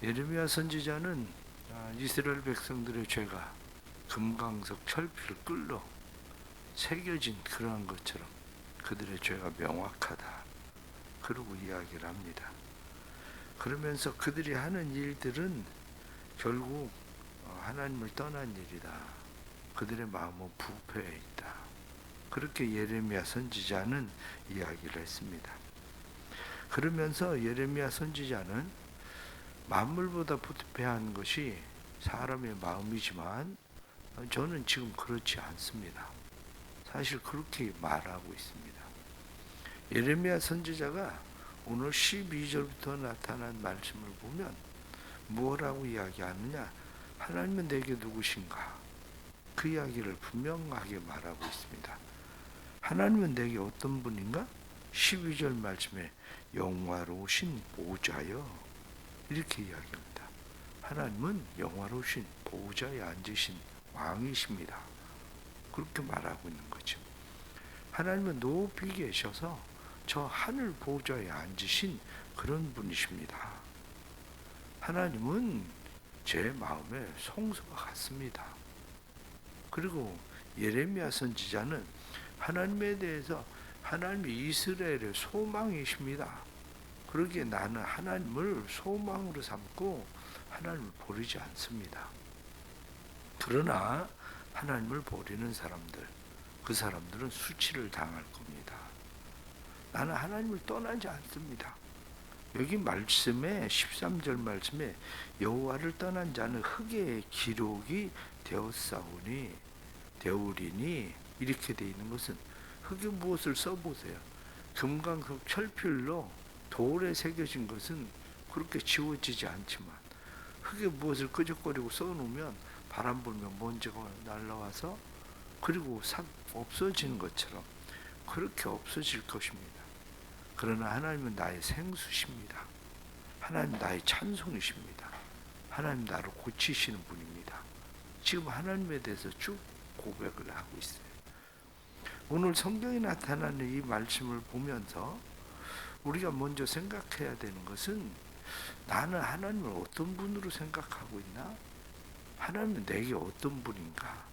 예레미야 선지자는 이스라엘 백성들의 죄가 금강석 철피를 끌러 새겨진 그러한 것처럼 그들의 죄가 명확하다. 그러고 이야기를 합니다. 그러면서 그들이 하는 일들은 결국 하나님을 떠난 일이다. 그들의 마음은 부패해 있다. 그렇게 예레미야 선지자는 이야기를 했습니다. 그러면서 예레미야 선지자는 만물보다 부패한 것이 사람의 마음이지만 저는 지금 그렇지 않습니다. 사실 그렇게 말하고 있습니다. 예레미야 선지자가 오늘 12절부터 나타난 말씀을 보면 뭐라고 이야기하느냐? 하나님은 내게 누구신가? 그 이야기를 분명하게 말하고 있습니다. 하나님은 내게 어떤 분인가? 12절 말씀에 영화로우신 보좌여, 이렇게 이야기합니다. 하나님은 영화로우신 보좌에 앉으신 왕이십니다. 그렇게 말하고 있는 거죠. 하나님은 높이 계셔서 저 하늘 보좌에 앉으신 그런 분이십니다. 하나님은 제 마음에 성소와 같습니다. 그리고 예레미야 선지자는 하나님에 대해서 하나님이 이스라엘의 소망이십니다. 그러기에 나는 하나님을 소망으로 삼고 하나님을 버리지 않습니다. 그러나 하나님을 버리는 사람들, 그 사람들은 수치를 당할 겁니다. 나는 하나님을 떠나지 않습니다. 여기 말씀에 13절 말씀에 여호와를 떠난 자는 흙의 기록이 되었사오니 되오리니, 이렇게 되어 있는 것은 흙에 무엇을 써보세요. 금강석 철필로 돌에 새겨진 것은 그렇게 지워지지 않지만 흙에 무엇을 끄적거리고 써놓으면 바람 불면 먼지가 날라와서 그리고 싹 없어지는 것처럼 그렇게 없어질 것입니다. 그러나 하나님은 나의 생수십니다. 하나님 나의 찬송이십니다. 하나님 나를 고치시는 분입니다. 지금 하나님에 대해서 쭉 고백을 하고 있어요. 오늘 성경에 나타나는 이 말씀을 보면서 우리가 먼저 생각해야 되는 것은 나는 하나님을 어떤 분으로 생각하고 있나? 하나님은 내게 어떤 분인가?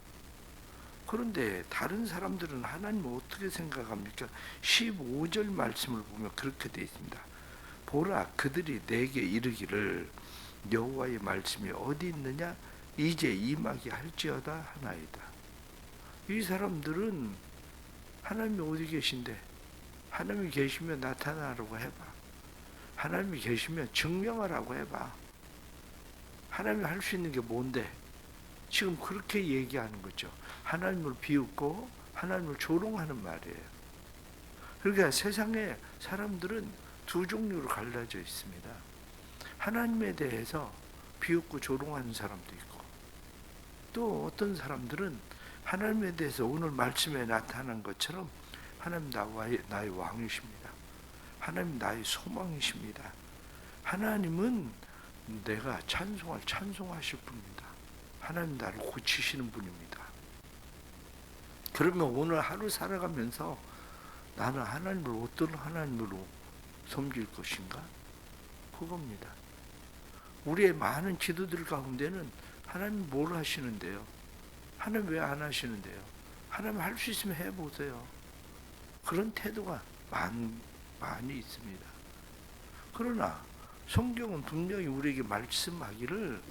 그런데 다른 사람들은 하나님을 어떻게 생각합니까? 15절 말씀을 보면 그렇게 되어 있습니다. 보라, 그들이 내게 이르기를 여호와의 말씀이 어디 있느냐? 이제 임하게 할지어다 하나이다. 이 사람들은 하나님이 어디 계신데? 하나님이 계시면 나타나라고 해봐. 하나님이 계시면 증명하라고 해봐. 하나님이 할 수 있는 게 뭔데? 지금 그렇게 얘기하는 거죠. 하나님을 비웃고 하나님을 조롱하는 말이에요. 그러니까 세상에 사람들은 두 종류로 갈라져 있습니다. 하나님에 대해서 비웃고 조롱하는 사람도 있고, 또 어떤 사람들은 하나님에 대해서 오늘 말씀에 나타난 것처럼 하나님 나의 왕이십니다. 하나님 나의 소망이십니다. 하나님은 내가 찬송하실 분입니다. 하나님 나를 고치시는 분입니다. 그러면 오늘 하루 살아가면서 나는 하나님을 어떤 하나님으로 섬길 것인가? 그겁니다. 우리의 많은 기도들 가운데는 하나님 뭘 하시는데요? 하나님 왜 안 하시는데요? 하나님 할 수 있으면 해보세요. 그런 태도가 많이 있습니다. 그러나 성경은 분명히 우리에게 말씀하기를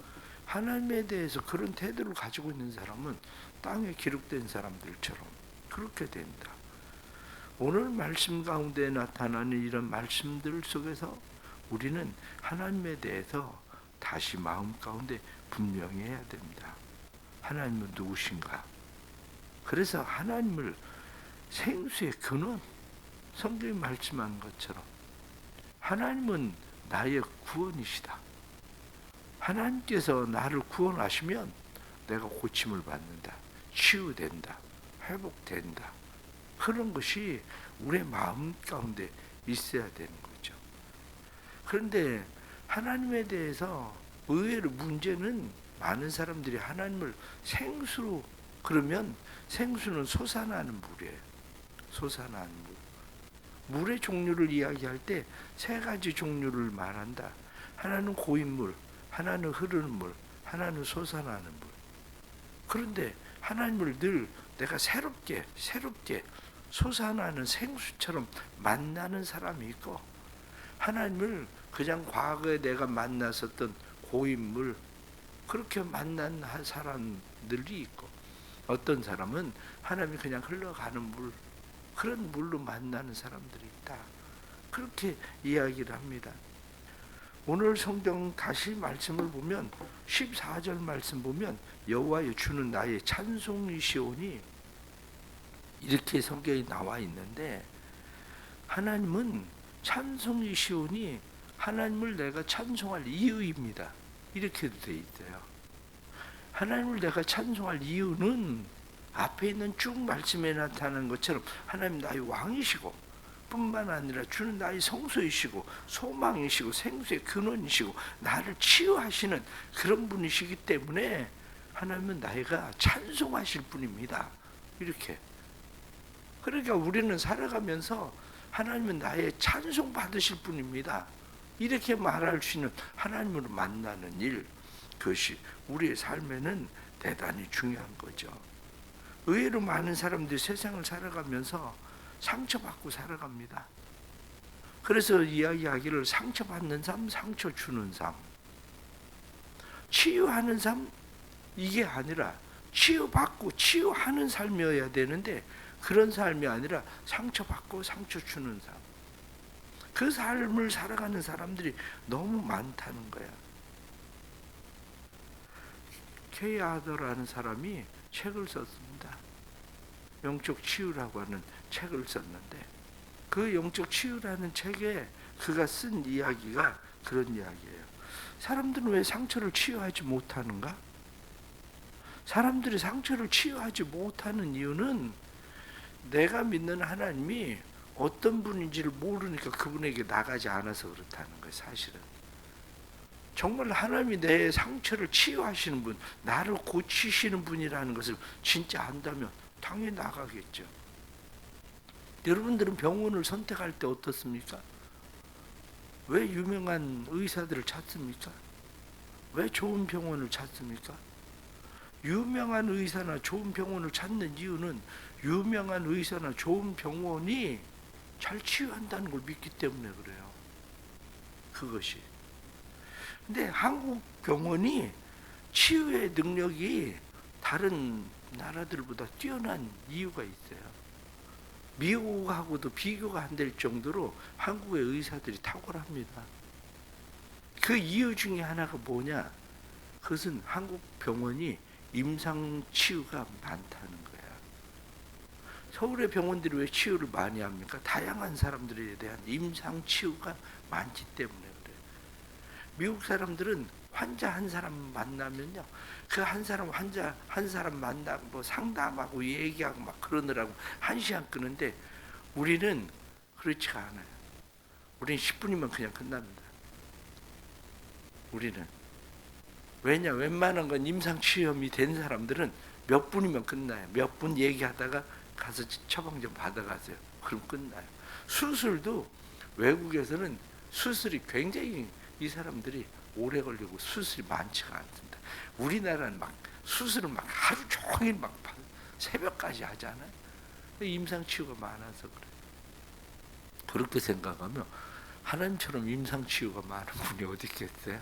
하나님에 대해서 그런 태도를 가지고 있는 사람은 땅에 기록된 사람들처럼 그렇게 된다. 오늘 말씀 가운데 나타나는 이런 말씀들 속에서 우리는 하나님에 대해서 다시 마음 가운데 분명히 해야 됩니다. 하나님은 누구신가? 그래서 하나님을 생수의 근원, 성경이 말씀한 것처럼 하나님은 나의 구원이시다. 하나님께서 나를 구원하시면 내가 고침을 받는다. 치유된다. 회복된다. 그런 것이 우리의 마음 가운데 있어야 되는 거죠. 그런데 하나님에 대해서 의외로 문제는 많은 사람들이 하나님을 생수로, 그러면 생수는 솟아나는 물이에요. 솟아나는 물. 물의 종류를 이야기할 때 세 가지 종류를 말한다. 하나는 고인물, 하나는 흐르는 물, 하나는 솟아나는 물. 그런데 하나님을 늘 내가 새롭게 솟아나는 생수처럼 만나는 사람이 있고, 하나님을 그냥 과거에 내가 만났었던 고인물 그렇게 만난 사람들이 있고, 어떤 사람은 하나님이 그냥 흘러가는 물, 그런 물로 만나는 사람들이 있다. 그렇게 이야기를 합니다. 오늘 성경 다시 말씀을 보면 14절 말씀 보면 여호와여 주는 나의 찬송이시오니 이렇게 성경에 나와 있는데, 하나님은 찬송이시오니 하나님을 내가 찬송할 이유입니다. 이렇게도 돼 있어요. 하나님을 내가 찬송할 이유는 앞에 있는 쭉 말씀에 나타나는 것처럼 하나님 나의 왕이시고 뿐만 아니라 주는 나의 성소이시고 소망이시고 생수의 근원이시고 나를 치유하시는 그런 분이시기 때문에 하나님은 나이가 찬송하실 분입니다. 이렇게. 그러니까 우리는 살아가면서 하나님은 나의 찬송 받으실 분입니다. 이렇게 말할 수 있는 하나님으로 만나는 일, 그것이 우리의 삶에는 대단히 중요한 거죠. 의외로 많은 사람들이 세상을 살아가면서 상처받고 살아갑니다. 그래서 이야기하기를 상처받는 삶, 상처 주는 삶, 치유하는 삶, 이게 아니라 치유받고 치유하는 삶이어야 되는데 그런 삶이 아니라 상처받고 상처 주는 삶, 그 삶을 살아가는 사람들이 너무 많다는 거야. 케이 아더라는 사람이 책을 썼습니다. 영적 치유라고 하는 책을 썼는데, 그 영적 치유라는 책에 그가 쓴 이야기가 그런 이야기예요. 사람들은 왜 상처를 치유하지 못하는가? 사람들이 상처를 치유하지 못하는 이유는 내가 믿는 하나님이 어떤 분인지를 모르니까 그분에게 나가지 않아서 그렇다는 거예요. 사실은 정말 하나님이 내 상처를 치유하시는 분, 나를 고치시는 분이라는 것을 진짜 안다면 당연히 나가겠죠. 여러분들은 병원을 선택할 때 어떻습니까? 왜 유명한 의사들을 찾습니까? 왜 좋은 병원을 찾습니까? 유명한 의사나 좋은 병원을 찾는 이유는 유명한 의사나 좋은 병원이 잘 치유한다는 걸 믿기 때문에 그래요. 그것이. 근데 한국 병원이 치유의 능력이 다른 나라들보다 뛰어난 이유가 있어요. 미국하고도 비교가 안 될 정도로 한국의 의사들이 탁월합니다. 그 이유 중에 하나가 뭐냐? 그것은 한국 병원이 임상 치유가 많다는 거야. 서울의 병원들이 왜 치유를 많이 합니까? 다양한 사람들에 대한 임상 치유가 많기 때문에 그래요. 미국 사람들은 환자 한 사람 만나면요, 그 한 사람 환자 한 사람 만나 뭐 상담하고 얘기하고 막 그러느라고 1시간 끄는데, 우리는 그렇지가 않아요. 우리는 10분이면 그냥 끝납니다. 우리는. 왜냐? 웬만한 건 임상 치유염이 된 사람들은 몇 분이면 끝나요. 몇 분 얘기하다가 가서 처방 좀 받아가세요. 그럼 끝나요. 수술도 외국에서는 수술이 굉장히, 이 사람들이 오래 걸리고 수술이 많지가 않습니다. 우리나라는 막 수술을 막 하루 종일 막 새벽까지 하잖아요. 임상 치유가 많아서 그래요. 그렇게 생각하면 하나님처럼 임상 치유가 많은 분이 어디 있겠어요?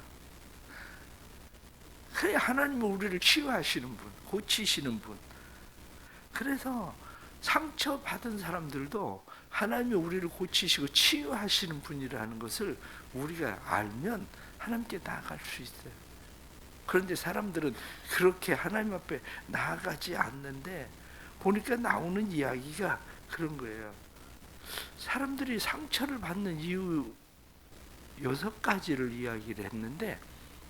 그래, 하나님은 우리를 치유하시는 분, 고치시는 분. 그래서 상처받은 사람들도 하나님이 우리를 고치시고 치유하시는 분이라는 것을 우리가 알면 하나님께 나아갈 수 있어요. 그런데 사람들은 그렇게 하나님 앞에 나아가지 않는데, 보니까 나오는 이야기가 그런 거예요. 사람들이 상처를 받는 이유 6가지를 이야기를 했는데,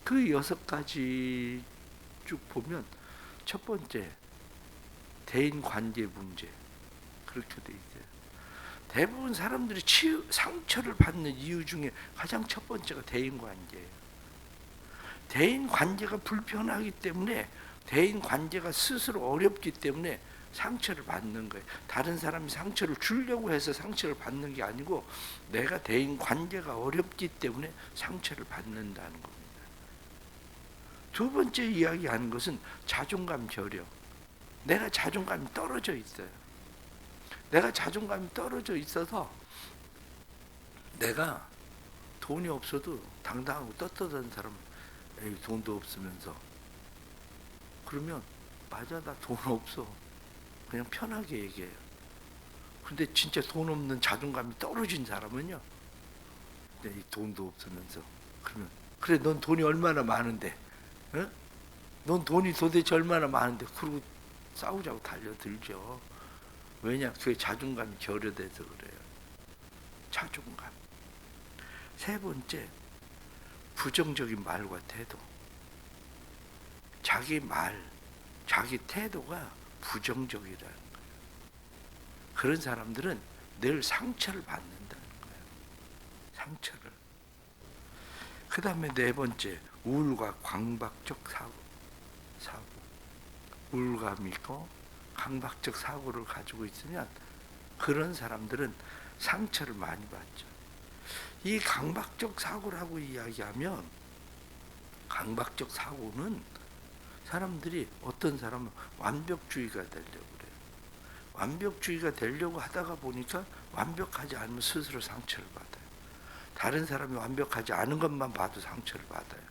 그 6가지 쭉 보면 첫 번째, 대인 관계 문제, 그렇게 돼 있어요. 대부분 사람들이 상처를 받는 이유 중에 가장 첫 번째가 대인 관계예요. 대인 관계가 불편하기 때문에, 대인 관계가 스스로 어렵기 때문에 상처를 받는 거예요. 다른 사람이 상처를 주려고 해서 상처를 받는 게 아니고, 내가 대인 관계가 어렵기 때문에 상처를 받는다는 겁니다. 두 번째 이야기하는 것은 자존감 저력. 내가 자존감이 떨어져 있어요. 내가 자존감이 떨어져 있어서 내가 돈이 없어도 당당하고 떳떳한 사람, 에이, 돈도 없으면서. 그러면 맞아, 나 돈 없어. 그냥 편하게 얘기해요. 근데 진짜 돈 없는 자존감이 떨어진 사람은요, 이 돈도 없으면서 그러면 그래, 넌 돈이 얼마나 많은데, 어? 넌 돈이 도대체 얼마나 많은데, 그러고 싸우자고 달려들죠. 왜냐? 그게 자존감이 결여돼서 그래요. 자존감. 세 번째, 부정적인 말과 태도. 자기 말, 자기 태도가 부정적이라는 거예요. 그런 사람들은 늘 상처를 받는다는 거예요. 상처를. 그 다음에 네 번째, 우울과 강박적 사고. 우울감이 있고 강박적 사고를 가지고 있으면 그런 사람들은 상처를 많이 받죠. 이 강박적 사고라고 이야기하면, 강박적 사고는 사람들이, 어떤 사람은 완벽주의가 되려고 그래요. 완벽주의가 되려고 하다가 보니까 완벽하지 않으면 스스로 상처를 받아요. 다른 사람이 완벽하지 않은 것만 봐도 상처를 받아요.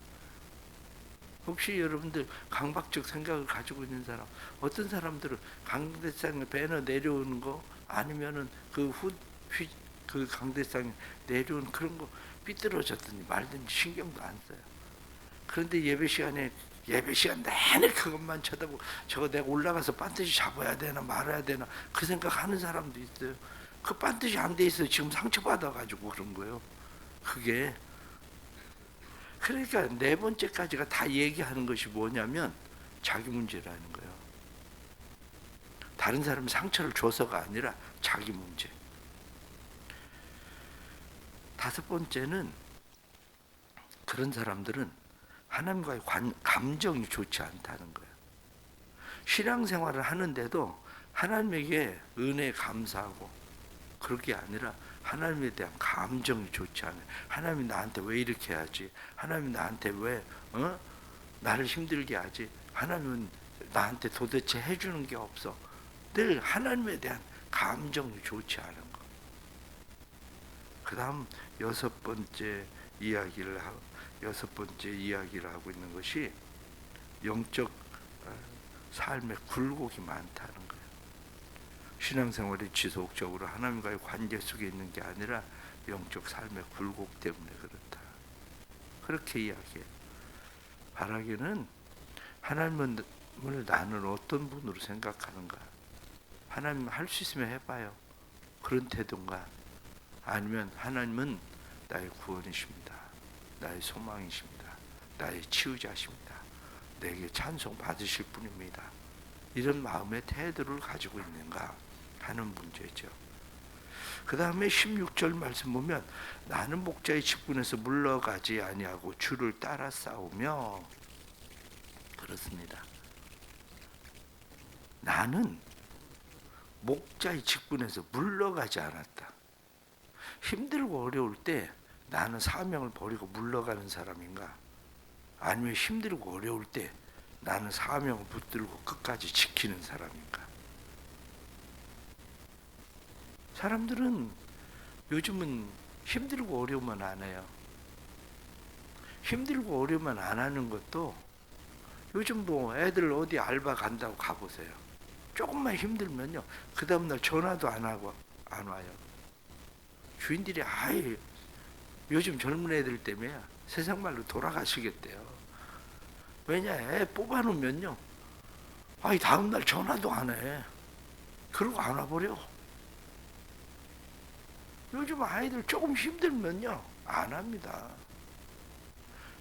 혹시 여러분들 강박적 생각을 가지고 있는 사람, 어떤 사람들은 강대상에 배너 내려오는 거, 아니면은 그 강대상에 내려오는 그런 거 삐뚤어졌든지 말든지 신경도 안 써요. 그런데 예배 시간 내내 그것만 쳐다보고, 저거 내가 올라가서 반드시 잡아야 되나 말아야 되나 그 생각하는 사람도 있어요. 그 반드시 안 돼 있어요. 지금 상처받아가지고 그런 거예요. 그게. 그러니까 네 번째까지가 다 얘기하는 것이 뭐냐면 자기 문제라는 거예요. 다른 사람이 상처를 줘서가 아니라 자기 문제. 다섯 번째는, 그런 사람들은 하나님과의 감정이 좋지 않다는 거예요. 신앙생활을 하는데도 하나님에게 은혜에 감사하고 그럴 게 아니라 하나님에 대한 감정이 좋지 않아요. 하나님이 나한테 왜 이렇게 하지? 하나님이 나한테 왜 나를 힘들게 하지? 하나님은 나한테 도대체 해주는 게 없어. 늘 하나님에 대한 감정이 좋지 않은 거. 그 다음 여섯 번째 이야기를 하고 있는 것이 영적 삶의 굴곡이 많다는 거예요. 신앙생활이 지속적으로 하나님과의 관계 속에 있는 게 아니라 영적 삶의 굴곡 때문에 그렇다. 그렇게 이야기해요. 바라기는, 하나님을 나는 어떤 분으로 생각하는가? 하나님 할 수 있으면 해봐요. 그런 태도인가? 아니면 하나님은 나의 구원이십니다. 나의 소망이십니다. 나의 치유자십니다. 내게 찬송 받으실 분입니다. 이런 마음의 태도를 가지고 있는가 하는 문제죠. 그 다음에 16절 말씀 보면, 나는 목자의 직분에서 물러가지 아니하고 주를 따라 싸우며. 그렇습니다. 나는 목자의 직분에서 물러가지 않았다. 힘들고 어려울 때 나는 사명을 버리고 물러가는 사람인가? 아니면 힘들고 어려울 때 나는 사명을 붙들고 끝까지 지키는 사람인가? 사람들은 요즘은 힘들고 어려우면 안 해요. 힘들고 어려우면 안 하는 것도, 요즘 뭐 애들 어디 알바 간다고 가보세요. 조금만 힘들면요, 그 다음날 전화도 안 하고 안 와요. 주인들이 아예 요즘 젊은 애들 때문에 세상 말로 돌아가시겠대요. 왜냐, 애 뽑아놓으면요, 아이 다음날 전화도 안 해. 그러고 안 와버려. 요즘 아이들 조금 힘들면요, 안 합니다.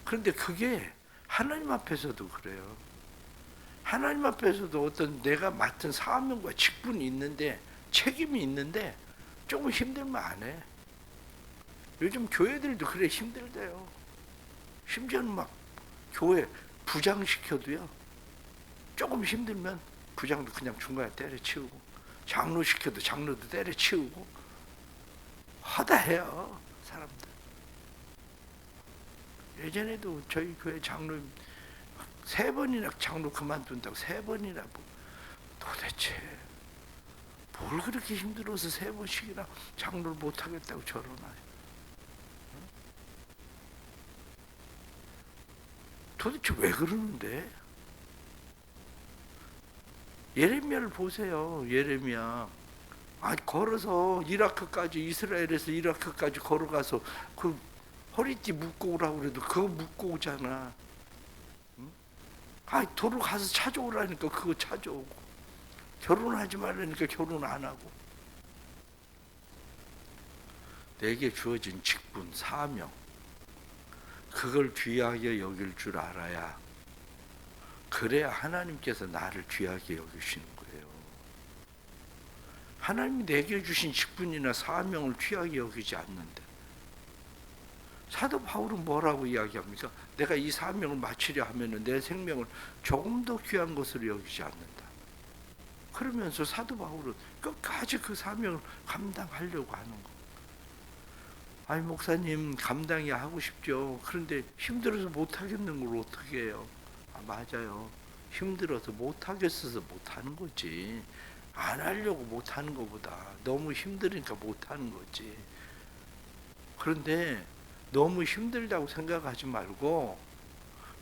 그런데 그게 하나님 앞에서도 그래요. 하나님 앞에서도 어떤 내가 맡은 사명과 직분이 있는데, 책임이 있는데 조금 힘들면 안 해. 요즘 교회들도 그래, 힘들대요. 심지어는 막 교회 부장시켜도요, 조금 힘들면 부장도 그냥 중간에 때려치우고, 장로 시켜도 장로도 때려치우고 허다해요, 사람들. 예전에도 저희 교회 장로님 세 번이나 장로 그만둔다고 세 번이나 도대체 뭘 그렇게 힘들어서 세 번씩이나 장로를 못하겠다고 결혼하죠? 도대체 왜 그러는데? 예레미야를 보세요. 예레미야. 걸어서 이라크까지, 이스라엘에서 이라크까지 걸어가서 그 허리띠 묶고 오라고 그래도 그거 묶고 오잖아. 응? 도로 가서 찾아오라니까 그거 찾아오고, 결혼하지 말라니까 결혼 안 하고. 내게 주어진 직분, 사명, 그걸 귀하게 여길 줄 알아야, 그래야 하나님께서 나를 귀하게 여기시는 거예요. 하나님이 내게 주신 직분이나 사명을 귀하게 여기지 않는데, 사도 바울은 뭐라고 이야기합니까? 내가 이 사명을 마치려 하면 내 생명을 조금 더 귀한 것으로 여기지 않는다. 그러면서 사도 바울은 끝까지 그 사명을 감당하려고 하는 거. 아니 목사님, 감당이 하고 싶죠. 그런데 힘들어서 못하겠는 걸 어떻게 해요? 맞아요. 힘들어서 못하겠어서 못하는 거지. 안 하려고 못하는 것보다 너무 힘드니까 못하는 거지. 그런데 너무 힘들다고 생각하지 말고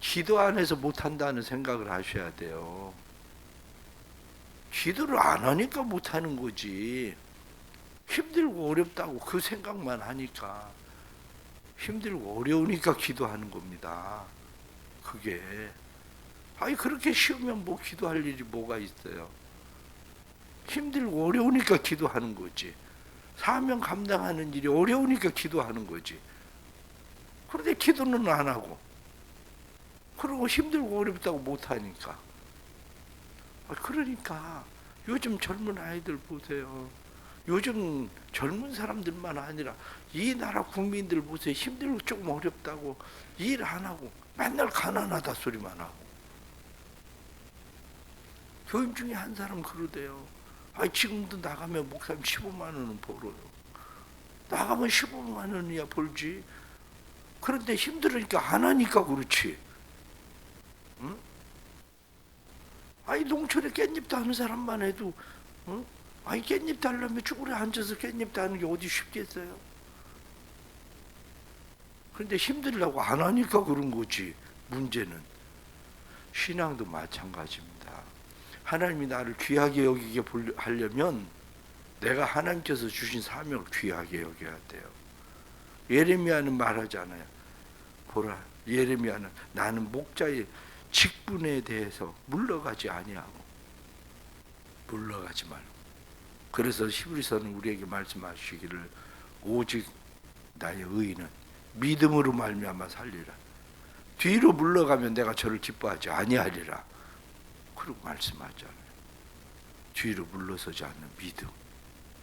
기도 안 해서 못한다는 생각을 하셔야 돼요. 기도를 안 하니까 못하는 거지. 힘들고 어렵다고 그 생각만 하니까, 힘들고 어려우니까 기도하는 겁니다. 그게 그렇게 쉬우면 뭐 기도할 일이 뭐가 있어요? 힘들고 어려우니까 기도하는 거지. 사명 감당하는 일이 어려우니까 기도하는 거지. 그런데 기도는 안 하고, 그리고 힘들고 어렵다고 못하니까. 그러니까 요즘 젊은 아이들 보세요. 요즘 젊은 사람들만 아니라 이 나라 국민들 보세요. 힘들고 조금 어렵다고 일 안 하고 맨날 가난하다 소리만 하고. 교인 중에 한 사람 그러대요. 지금도 나가면 목사님 15만 원은 벌어요. 나가면 15만 원이야 벌지. 그런데 힘들으니까 안 하니까 그렇지. 응? 농촌에 깻잎 따는 사람만 해도, 응? 깻잎 따려면 쭈그려 앉아서 깻잎 따는 게 어디 쉽겠어요? 그런데 힘들려고 안 하니까 그런 거지. 문제는 신앙도 마찬가지입니다. 하나님이 나를 귀하게 여기게 하려면 내가 하나님께서 주신 사명을 귀하게 여겨야 돼요. 예레미야는 말하잖아요. 보라, 예레미야는 나는 목자의 직분에 대해서 물러가지 아니하고, 물러가지 말고. 그래서 히브리서는 우리에게 말씀하시기를 오직 나의 의인은 믿음으로 말미암아 살리라. 뒤로 물러가면 내가 저를 기뻐하지 아니하리라. 그리고 말씀하잖아요. 뒤로 물러서지 않는 믿음,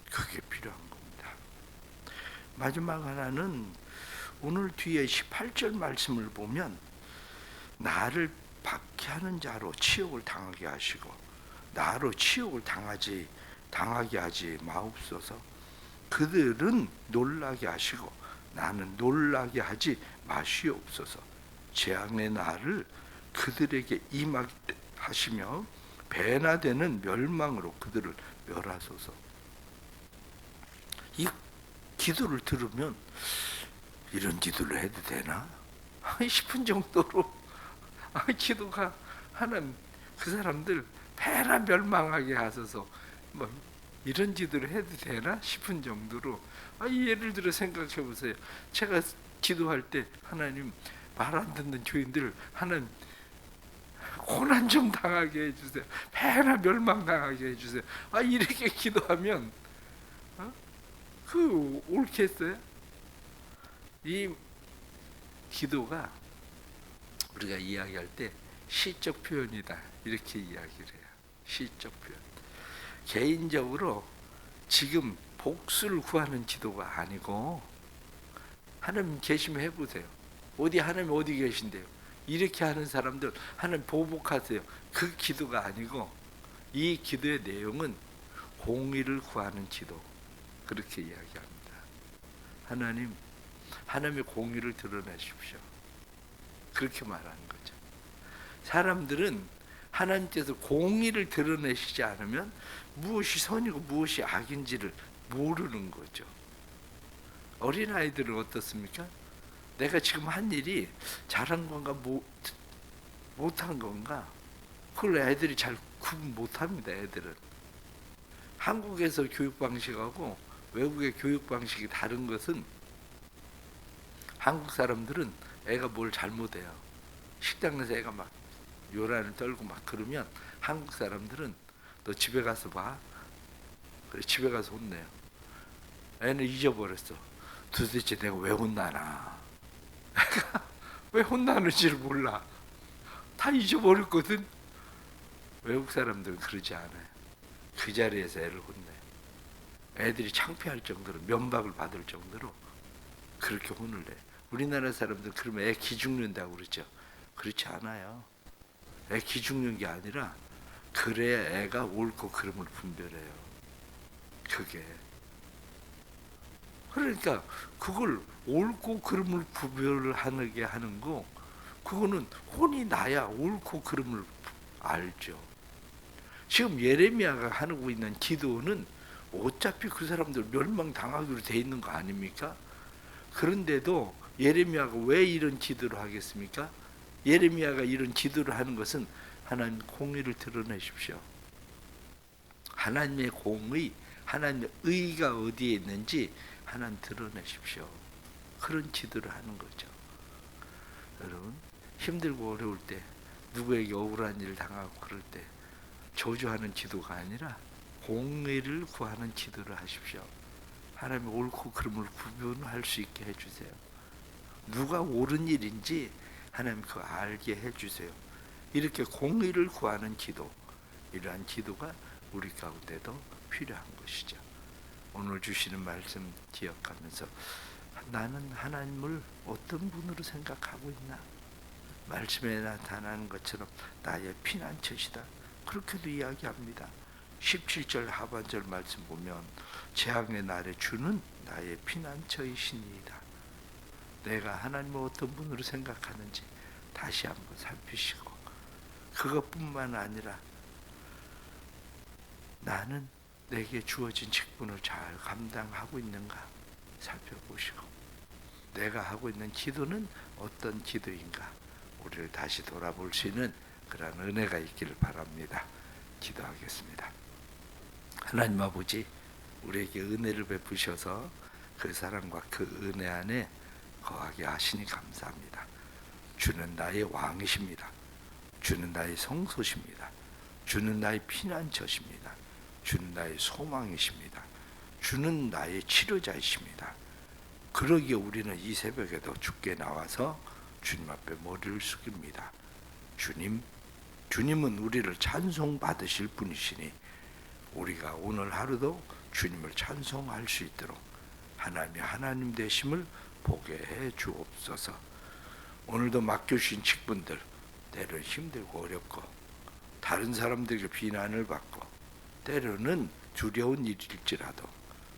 그게 필요한 겁니다. 마지막 하나는 오늘 뒤에 18절 말씀을 보면 나를 박해하는 자로 치욕을 당하게 하시고 나로 치욕을 당하게 하지 마옵소서. 그들은 놀라게 하시고 나는 놀라게 하지 마시옵소서. 재앙의 날을 그들에게 임하게 하시며 배나 되는 멸망으로 그들을 멸하소서. 이 기도를 들으면 이런 기도를 해도 되나 싶은 정도로 기도가 하나님 그 사람들 배나 멸망하게 하소서, 뭐 이런 기도를 해도 되나 싶은 정도로. 예를 들어 생각해 보세요. 제가 기도할 때 하나님 말 안 듣는 교인들 하나님 고난 좀 당하게 해주세요. 배나 멸망 당하게 해주세요. 이렇게 기도하면 그 옳겠어요? 이 기도가 우리가 이야기할 때 시적 표현이다 이렇게 이야기를 해요. 시적 표현. 개인적으로 지금 복수를 구하는 기도가 아니고, 하나님 계시면 해보세요. 하나님 어디 계신데요? 이렇게 하는 사람들 하나님 보복하세요. 그 기도가 아니고, 이 기도의 내용은 공의를 구하는 기도, 그렇게 이야기합니다. 하나님의 공의를 드러내십시오. 그렇게 말하는 거죠. 사람들은 하나님께서 공의를 드러내시지 않으면 무엇이 선이고 무엇이 악인지를 모르는 거죠. 어린아이들은 어떻습니까? 내가 지금 한 일이 잘한 건가 못한 건가, 그걸 애들이 잘 구분 못합니다. 애들은. 한국에서 교육 방식하고 외국의 교육 방식이 다른 것은, 한국 사람들은 애가 뭘 잘못해요. 식당에서 애가 막 요란을 떨고 막 그러면 한국 사람들은 너 집에 가서 봐. 그래, 집에 가서 혼내요. 애는 잊어버렸어. 도대체 내가 왜 혼나나. 왜 혼나는지를 몰라. 다 잊어버렸거든. 외국 사람들은 그러지 않아요. 그 자리에서 애를 혼내요. 애들이 창피할 정도로, 면박을 받을 정도로 그렇게 혼을 내요. 우리나라 사람들 그러면 애 기죽는다고 그러죠. 그렇지 않아요. 애 기죽는 게 아니라 그래야 애가 옳고 그름을 분별해요. 그게. 그러니까 그걸 옳고 그름을 구별하게 하는 거, 그거는 혼이 나야 옳고 그름을 알죠. 지금 예레미야가 하고 있는 기도는 어차피 그 사람들 멸망당하기로 돼 있는 거 아닙니까? 그런데도 예레미야가 왜 이런 기도를 하겠습니까? 예레미야가 이런 기도를 하는 것은 하나님 공의를 드러내십시오. 하나님의 공의, 하나님의 의가 어디에 있는지 하나님 드러내십시오. 그런 기도를 하는 거죠. 여러분, 힘들고 어려울 때, 누구에게 억울한 일을 당하고 그럴 때 저주하는 기도가 아니라 공의를 구하는 기도를 하십시오. 하나님의 옳고 그름을 구분할 수 있게 해주세요. 누가 옳은 일인지 하나님 그거 알게 해주세요. 이렇게 공의를 구하는 기도, 이러한 기도가 우리 가운데도 필요한 것이죠. 오늘 주시는 말씀 기억하면서 나는 하나님을 어떤 분으로 생각하고 있나? 말씀에 나타나는 것처럼 나의 피난처시다. 그렇게도 이야기합니다. 17절 하반절 말씀 보면 재앙의 날에 주는 나의 피난처이시니이다. 내가 하나님을 어떤 분으로 생각하는지 다시 한번 살피시고, 그것뿐만 아니라 나는 내게 주어진 직분을 잘 감당하고 있는가 살펴보시고, 내가 하고 있는 기도는 어떤 기도인가 우리를 다시 돌아볼 수 있는 그런 은혜가 있기를 바랍니다. 기도하겠습니다. 하나님 아버지, 우리에게 은혜를 베푸셔서 그 사랑과 그 은혜 안에 거하게 하시니 감사합니다. 주는 나의 왕이십니다. 주는 나의 성소십니다. 주는 나의 피난처십니다. 주는 나의 소망이십니다. 주는 나의 치료자이십니다. 그러기에 우리는 이 새벽에도 주께 나와서 주님 앞에 머리를 숙입니다. 주님은 우리를 찬송받으실 분이시니 우리가 오늘 하루도 주님을 찬송할 수 있도록 하나님이 하나님 되심을 보게 해 주옵소서. 오늘도 맡겨주신 직분들, 때로는 힘들고 어렵고 다른 사람들에게 비난을 받고 때로는 두려운 일일지라도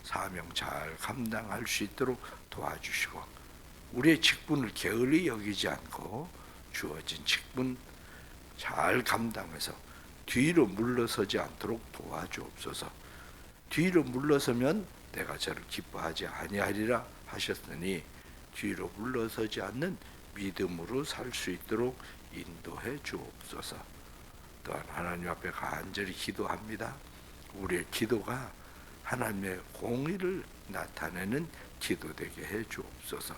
사명 잘 감당할 수 있도록 도와주시고, 우리의 직분을 게을리 여기지 않고 주어진 직분 잘 감당해서 뒤로 물러서지 않도록 도와주옵소서. 뒤로 물러서면 내가 저를 기뻐하지 아니하리라 하셨으니 뒤로 물러서지 않는 믿음으로 살 수 있도록 인도해 주옵소서. 또한 하나님 앞에 간절히 기도합니다. 우리의 기도가 하나님의 공의를 나타내는 기도 되게 해 주옵소서.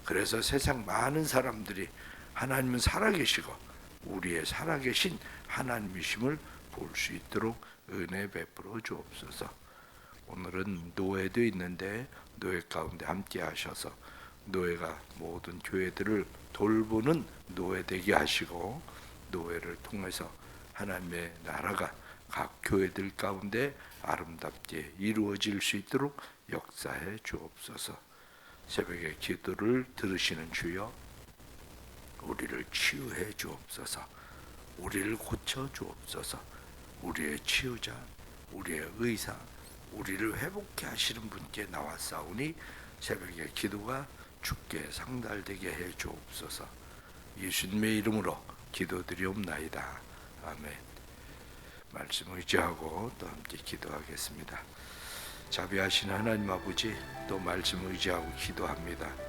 그래서 세상 많은 사람들이 하나님은 살아계시고 우리의 살아계신 하나님이심을 볼 수 있도록 은혜 베풀어 주옵소서. 오늘은 노예도 있는데 노예 가운데 함께 하셔서 노예가 모든 교회들을 돌보는 노예 되게 하시고, 노예를 통해서 하나님의 나라가 각 교회들 가운데 아름답게 이루어질 수 있도록 역사해 주옵소서. 새벽에 기도를 들으시는 주여, 우리를 치유해 주옵소서. 우리를 고쳐 주옵소서. 우리의 치유자, 우리의 의사, 우리를 회복케 하시는 분께 나왔사오니 새벽의 기도가 주께 상달되게 해 주옵소서. 예수님의 이름으로 기도드리옵나이다. 아멘. 말씀 의지하고 또 함께 기도하겠습니다. 자비하신 하나님 아버지, 또 말씀 의지하고 기도합니다.